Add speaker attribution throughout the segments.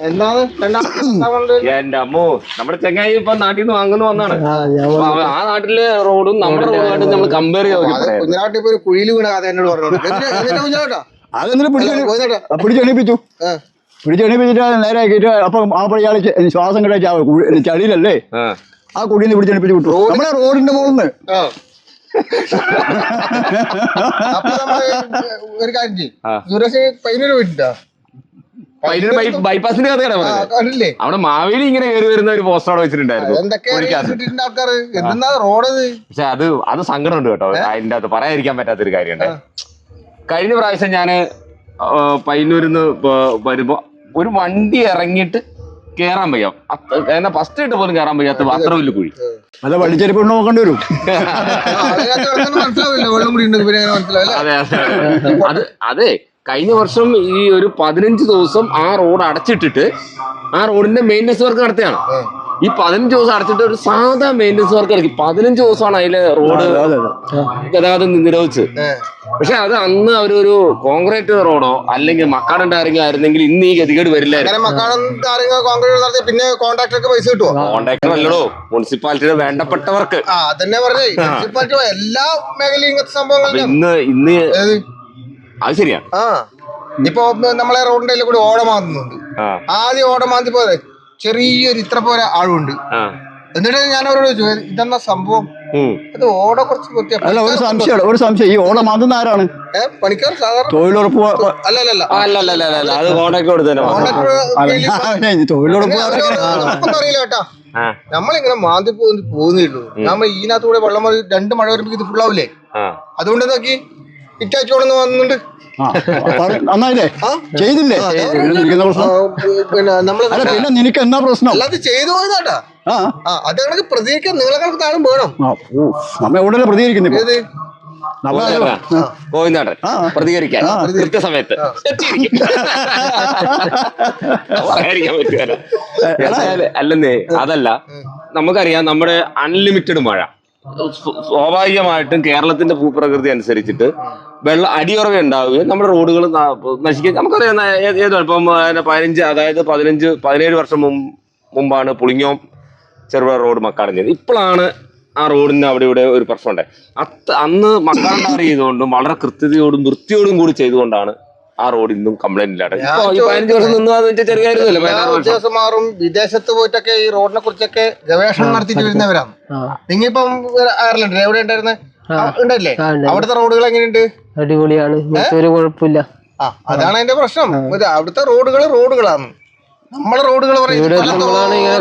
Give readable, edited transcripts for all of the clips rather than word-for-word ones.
Speaker 1: എന്റെ അമ്മോ നമ്മുടെ ചെങ്ങായി ഇപ്പൊ നാട്ടിൽ നിന്ന് വാങ്ങുന്ന വന്നാണ്. ആ നാട്ടിലെ റോഡും നമ്മുടെ റോഡുമായിട്ട് നമ്മൾ കമ്പയർ ചെയ്ത്
Speaker 2: കുഞ്ഞനാട്ടിൽ ഇപ്പൊ ഒരു കുഴിയിൽ വീണ കഥ എന്നോട് പറഞ്ഞു.
Speaker 3: അതെന്തിനും പിടിച്ചെണിപ്പിച്ചിട്ട് നേരെ ആക്കിയിട്ട് അപ്പൊ ആ പഴയാള് ശ്വാസം കിട്ടാ ചളിയിലല്ലേ ആ കുഴിയിൽ നിന്ന് പിടിച്ചെണിപ്പിച്ച് വിട്ടു നമ്മളെ റോഡിന്റെ മുകളിൽ.
Speaker 2: ഒരു കാര്യം ചെയ്യും, സുരേഷ് പൈനൂര് പോയിട്ടുണ്ടോ?
Speaker 1: ബൈപ്പാസിന്റെ കഥയാണ് പറഞ്ഞത്. അവിടെ മാവേലി ഇങ്ങനെ കയറി വരുന്ന ഒരു പോസ്റ്റർ അവിടെ വെച്ചിട്ടുണ്ടായിരുന്നു
Speaker 2: ആൾക്കാർ. എന്താ റോഡ്?
Speaker 1: പക്ഷെ അത് സങ്കടം ഉണ്ട് കേട്ടോ. അതിന്റെ അകത്ത് പറയാതിരിക്കാൻ പറ്റാത്തൊരു കാര്യമുണ്ട്. കഴിഞ്ഞ പ്രാവശ്യം ഞാന് പയ്യന്നൂരിന്ന് വരുമ്പോ ഒരു വണ്ടി ഇറങ്ങിയിട്ട് കേറാൻ വയ്യ, എന്നാ ഫസ്റ്റ് ആയിട്ട് പോലും കേറാൻ വയ്യാത്ത അത്ര വലിയ കുഴി.
Speaker 3: അല്ല വള്ളിച്ചെരുപ്പ് നോക്കേണ്ടി വരും.
Speaker 1: അതെ കഴിഞ്ഞ വർഷം ഈ ഒരു 15 ദിവസം ആ റോഡ് അടച്ചിട്ടിട്ട് ആ റോഡിന്റെ മെയിൻ്റനൻസ് വർക്ക് നടത്തുകയാണ്. ഈ 15 ദിവസം അടച്ചിട്ട് ഒരു സാധാ മെയിൻ്റനൻസ് വർക്ക് ഇറക്കി 15 ദിവസമാണ് അതിലെ റോഡ് ഗതാഗതം നിരോധിച്ച്. പക്ഷെ അത് അന്ന് അവരൊരു കോൺക്രീറ്റ് റോഡോ അല്ലെങ്കിൽ മക്കാടൻ ടാറിംഗോ ആയിരുന്നെങ്കിൽ ഇന്ന് ഈ ഗതികേട് വരില്ലായിരുന്നു.
Speaker 2: പിന്നെ കോൺട്രാക്ടർക്ക് പൈസ കിട്ടുമോ?
Speaker 1: കോൺട്രാക്ടർ അല്ലടോ, മുനിസിപ്പാലിറ്റിയുടെ വേണ്ടപ്പെട്ടവർക്ക്.
Speaker 2: അതന്നെ പറഞ്ഞേ, മുനിസിപ്പാലിറ്റി എല്ലാ മേഖലയും ഇങ്ങനത്തെ സംഭവങ്ങൾ
Speaker 1: ഇന്ന് അത് ശരിയാണ്.
Speaker 2: ഇപ്പൊ നമ്മളെ റോഡിന്റെ കൂടി ഓടമാന്തുന്നുണ്ട്. ആദ്യം ഓടമാന്തി പോലെ ചെറിയൊരു ഇത്ര പോലെ ആഴുണ്ട്. എന്നിട്ട് ഞാൻ അവരോട് ചോദിച്ചു ഇതെന്നാ സംഭവം, അത് ഓട കുറച്ച്
Speaker 3: അല്ല ഒരു സംശയം ഈ ഓട മാന്തുന്ന ആരാണ്?
Speaker 2: പണിക്കാർ സാധാരണ
Speaker 3: തൊഴിലുറപ്പ്
Speaker 1: അത് കോൺട്രാക്ട്
Speaker 2: അറിയില്ല കേട്ടാ. നമ്മളിങ്ങനെ മാന്തി പോകുന്നുള്ളൂ. നമ്മൾ ഇതിനകത്തൂടെ വെള്ളം 2 മഴ വരുമ്പോ ഇത് ഫുള്ളാവില്ലേ? അതുകൊണ്ട് നോക്കി ഇറ്റാച്ചോടെന്ന് വന്നിട്ടുണ്ട്.
Speaker 3: നന്നായില്ലേ? ചെയ്തില്ലേ? പിന്നെ നിനക്ക് എന്നാ പ്രശ്നം?
Speaker 2: അല്ലാതെ ചെയ്തു പോയതാട്ടാ. അത് കണക്ക് പ്രതികരിക്കാൻ നിങ്ങളെ കണക്ക് താഴും വേണം.
Speaker 3: നമ്മ എവിടെ പ്രതികരിക്കുന്നു?
Speaker 1: ഗോവിന്ദാടൻ പ്രതികരിക്കാൻ കൃത്യസമയത്ത് അല്ലെന്നേ, അതല്ല, നമുക്കറിയാം നമ്മുടെ അൺലിമിറ്റഡ് മഴ സ്വാഭാവികമായിട്ടും കേരളത്തിന്റെ ഭൂപ്രകൃതി അനുസരിച്ചിട്ട് അടിയുറവ ഉണ്ടാവുകയും നമ്മുടെ റോഡുകൾ നശിക്കുകയും നമുക്കറിയാം. ഏതോ ഇപ്പം 17 വർഷം മുമ്പാണ് പുളിങ്ങോം ചെറുപുഴ റോഡ് മക്കാടൻ ചെയ്തത്. ഇപ്പോഴാണ് ആ റോഡിന് അവിടെ ഇവിടെ ഒരു പ്രശ്നമുണ്ട്. അന്ന് മക്കാടൻ ടാർ ചെയ്തുകൊണ്ടും വളരെ കൃത്യതയോടും വൃത്തിയോടും കൂടി ചെയ്തുകൊണ്ടാണ് ആ റോഡ് ഇന്നും കംപ്ലൈന്റ് ഇല്ലാതെ. 15 വർഷം നിന്ന് ചെറിയ കാര്യമൊന്നുമില്ല.
Speaker 2: മാറും. വിദേശത്ത് പോയിട്ടൊക്കെ ഈ റോഡിനെ കുറിച്ചൊക്കെ ഗവേഷണം നടത്തിയിട്ട് വരുന്നവരാണ്. നിങ്ങിപ്പം അയർലൻഡിൽ എവിടെ ഉണ്ടായിരുന്നെ? ഉണ്ടല്ലേ? അവിടുത്തെ റോഡുകൾ എങ്ങനെയുണ്ട്?
Speaker 4: അടിപൊളിയാണ്, ഒരു കുഴപ്പമില്ല.
Speaker 2: അതാണ് അതിന്റെ പ്രശ്നം. അവിടുത്തെ റോഡുകളാണ്. നമ്മളെ റോഡുകൾ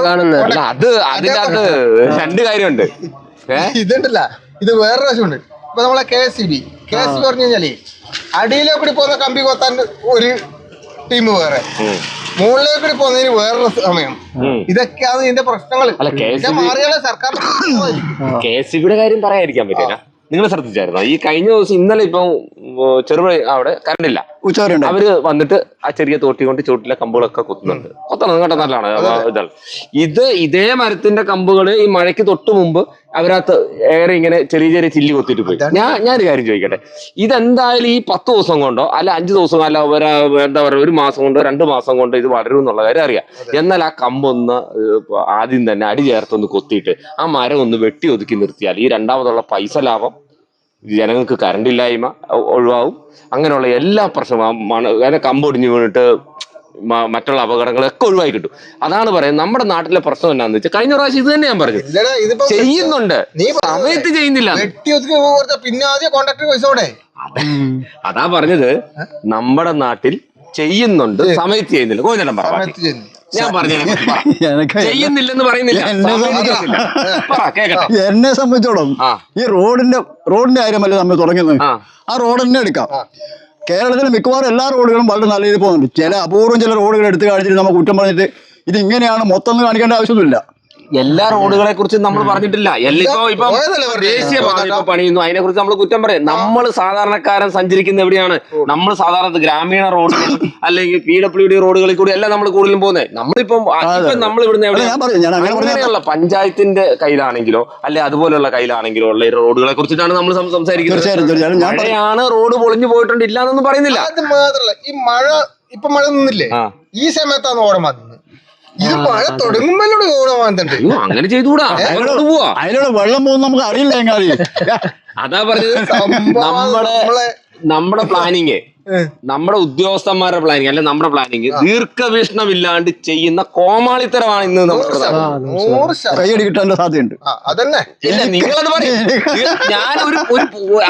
Speaker 1: കാണുന്നത്. അത് അതിനകത്ത് 2 കാര്യമുണ്ട്.
Speaker 2: ഇതുണ്ടല്ല, ഇത് വേറൊരു വശമുണ്ട്. ഇപ്പൊ നമ്മളെ KSCB പറഞ്ഞു കഴിഞ്ഞാല് അടിയിലേക്ക് കൂടി പോകുന്ന കമ്പി കൊത്താൻ ഒരു ടീം വേറെ, മുകളിലേക്ക് കൂടി പോകുന്നതിന് വേറൊരു സമയം. ഇതൊക്കെയാണ് ഇതിന്റെ പ്രശ്നങ്ങൾ. മാറിയാലേ സർക്കാർ
Speaker 1: KSCBയുടെ കാര്യം പറയാതിരിക്കാൻ പറ്റില്ല. നിങ്ങൾ ശ്രദ്ധിച്ചായിരുന്നോ ഈ കഴിഞ്ഞ ദിവസം? ഇന്നലെ ഇപ്പം ചെറുപുഴ അവിടെ കറണ്ടില്ല, അവര് വന്നിട്ട് ആ ചെറിയ തോട്ടി കൊണ്ട് ചുവട്ടിലെ കമ്പുകളൊക്കെ കൊത്തണം കേട്ടോ. നല്ലതാണ് ഇതേ മരത്തിന്റെ കമ്പുകൾ ഈ മഴയ്ക്ക് തൊട്ട് മുമ്പ് അവരകത്ത് ഏറെ ഇങ്ങനെ ചെറിയ ചില്ലി കൊത്തിട്ട് പോയി. ഞാനൊരു കാര്യം ചോദിക്കട്ടെ, ഇതെന്തായാലും ഈ 10 ദിവസം കൊണ്ടോ അല്ല 5 ദിവസം അല്ല എന്താ പറയുക 1 മാസം കൊണ്ടോ 2 മാസം കൊണ്ടോ ഇത് വളരും എന്നുള്ള കാര്യം അറിയാം. എന്നാൽ ആ കമ്പൊന്ന് ആദ്യം തന്നെ അടി ചേർത്തൊന്ന് കൊത്തിയിട്ട് ആ മരം ഒന്ന് വെട്ടി ഒതുക്കി നിർത്തിയാൽ ഈ രണ്ടാമതുള്ള പൈസ ലാഭം, ജനങ്ങൾക്ക് കറണ്ട് ഇല്ലായ്മ ഒഴിവാകും. അങ്ങനെയുള്ള എല്ലാ പ്രശ്നവും കമ്പൊടിഞ്ഞു വീണിട്ട് മറ്റുള്ള അപകടങ്ങളൊക്കെ ഒഴിവായി കിട്ടും. അതാണ് പറയുന്നത്. നമ്മുടെ നാട്ടിലെ പ്രശ്നം എന്നാന്ന് വെച്ചാൽ കഴിഞ്ഞ പ്രാവശ്യം ഇത് തന്നെ ഞാൻ പറഞ്ഞു, ചെയ്യുന്നുണ്ട്, സമയത്ത് ചെയ്യുന്നില്ല. അതാ പറഞ്ഞത്, നമ്മുടെ നാട്ടിൽ ചെയ്യുന്നുണ്ട്, സമയത്ത് ചെയ്യുന്നില്ല. കോഴിനേട്ടൻ പറഞ്ഞു, ഞാൻ പറഞ്ഞു ചെയ്യുന്നില്ലെന്ന് പറയുന്നില്ല.
Speaker 3: എന്നെ സംബന്ധിച്ചോളം ഈ റോഡിന്റെ കാര്യമല്ല നമ്മൾ തുടങ്ങുന്നത്. ആ റോഡ് തന്നെ എടുക്കാം. കേരളത്തിലെ മിക്കവാറും എല്ലാ റോഡുകളും വളരെ നല്ല രീതിയിൽ പോകുന്നുണ്ട്. ചില അപൂർവം ചില റോഡുകൾ എടുത്ത് കാണിച്ചിട്ട് നമ്മൾ കുറ്റം പറഞ്ഞിട്ട് ഇത് ഇങ്ങനെയാണ് മൊത്തം കാണിക്കേണ്ട ആവശ്യമൊന്നുമില്ല.
Speaker 1: എല്ലാ റോഡുകളെ കുറിച്ച് നമ്മൾ പറഞ്ഞിട്ടില്ല. ഇപ്പൊ ദേശീയ പാത പണിയുന്നു, അതിനെ കുറിച്ച് നമ്മൾ കുറ്റം പറയും. നമ്മൾ സാധാരണക്കാരൻ സഞ്ചരിക്കുന്ന എവിടെയാണ്? നമ്മൾ സാധാരണ ഗ്രാമീണ റോഡുകൾ അല്ലെങ്കിൽ PWD റോഡുകളിൽ കൂടി അല്ല നമ്മൾ കൂടുതലും പോകുന്നത്. നമ്മളിപ്പം നമ്മൾ ഇവിടുന്ന് എവിടെയുള്ള പഞ്ചായത്തിന്റെ കയ്യിലാണെങ്കിലോ അല്ലെ അതുപോലെയുള്ള കയ്യിലാണെങ്കിലോ ഉള്ള റോഡുകളെ കുറിച്ചിട്ടാണ് നമ്മൾ സംസാരിക്കുന്നത്. മഴയാണ്, റോഡ് പൊളിഞ്ഞു പോയിട്ടുണ്ട്, ഇല്ലാന്നൊന്നും പറയുന്നില്ല.
Speaker 2: അത് മാത്രല്ല, ഈ മഴ ഇപ്പൊ മഴ നിന്നില്ലേ
Speaker 1: ആ.
Speaker 2: ഈ സമയത്താണ് ഓടം വന്നത്. ഇത് മഴ തുടങ്ങുമ്പോഴോട് ഓടം വന്നിട്ടുണ്ട്.
Speaker 1: അയ്യോ, അങ്ങനെ ചെയ്തുകൂടാ. അങ്ങോട്ട് പോവാ.
Speaker 3: അതിലൂടെ വെള്ളം പോകുന്ന നമുക്ക് അറിയില്ല എങ്ങാതി.
Speaker 1: അതാ പറഞ്ഞത്. നമ്മുടെ പ്ലാനിങ്, നമ്മുടെ ഉദ്യോഗസ്ഥന്മാരുടെ പ്ലാനിങ് അല്ലെ, നമ്മുടെ പ്ലാനിങ് ദീർഘവീക്ഷണമില്ലാണ്ട് ചെയ്യുന്ന കോമാളിത്തരമാണ് ഇന്ന് നമുക്ക്
Speaker 2: 100%
Speaker 3: കൈയടി കിട്ടാനുള്ള സാധ്യതയുണ്ട്.
Speaker 2: അതന്നെ.
Speaker 1: ഇല്ല, നിങ്ങളത് പറയും. ഞാൻ ഒരു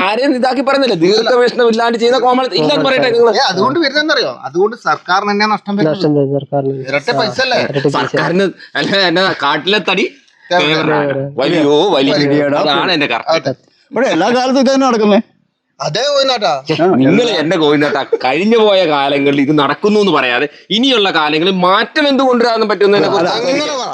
Speaker 1: ആരെയും ഇതാക്കി പറയുന്നില്ല. ദീർഘവീക്ഷണം ഇല്ലാണ്ട് ചെയ്യുന്ന കോമാളി ഇല്ലെന്ന് പറയട്ടെ നിങ്ങൾ.
Speaker 2: അതുകൊണ്ട് വരുന്നറിയോ, അതുകൊണ്ട് സർക്കാരിന് തന്നെ നഷ്ടം വരുന്നത്.
Speaker 4: നഷ്ടം വരും സർക്കാരിന്.
Speaker 2: ഇരട്ട പൈസ അല്ലേ
Speaker 1: സർക്കാരിന് അല്ല, എന്നെ കാട്ടിലെ തടി വലിയ അതാണ് എന്റെ കറക്റ്റ്.
Speaker 3: ഇവിടെ എല്ലാ കാലത്തും ഇത് തന്നെ നടക്കുന്നേ.
Speaker 2: അതേ പോയിന്നാട്ടാ.
Speaker 1: നിങ്ങൾ എന്റെ കോയിനട്ടാ കഴിഞ്ഞു പോയ കാലങ്ങളിൽ ഇത് നടക്കുന്നു എന്ന് പറയാതെ ഇനിയുള്ള കാലങ്ങളിൽ മാറ്റം എന്തുകൊണ്ടുവരാൻ പറ്റുന്നതിനെ കുറിച്ച്
Speaker 2: അങ്ങനെ പറ.